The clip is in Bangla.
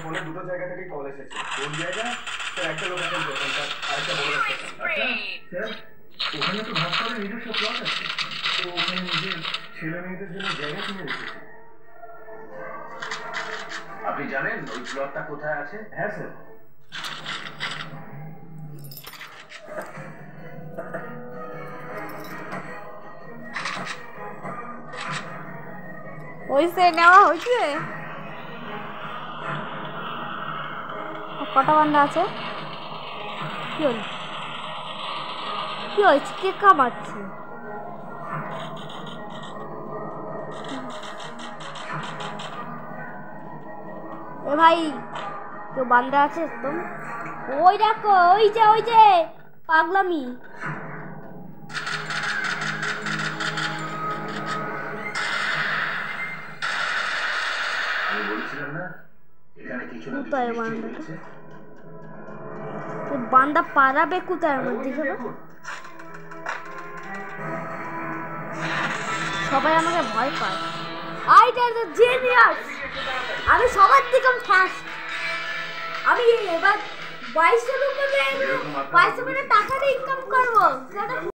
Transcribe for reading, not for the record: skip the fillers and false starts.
ফোনে দুটো জায়গা থেকে কল এসেছে। কোন জায়গা স্যার? একটা লোকেশন দেবেন স্যার, আরেকটা বলে রাখতে। স্যার ওখানে তো ভাস্করের নিজস্ব প্লট আছে, তো ওখানে নিজের ছেলে মেয়েদের জন্য জায়গা কিনে রেখেছে। আপনি জানেন ওই প্লটটা কোথায় আছে? হ্যাঁ স্যার। হয়েছে, নেওয়া হয়েছে। কটা বান্দা আছে? কি হল? কি হয়েছে? কে কামাচ্ছে? এ ভাই, কেউ বান্দা আছে একদম? ওই দেখো, ওই যে পাগলামি। আমি বলছিলাম না এখানে কিছু না কোথায় বান্দাটা? বান্দা পারাবে কোথায়? আমার দিকে সবাই আমাকে ভয় পায়। আইটা তো জিনিয়াস। আমি সবার থেকে ফার্স্ট। আমি এবার 2200 টাকা দিয়ে টাকা ইনকাম করবো।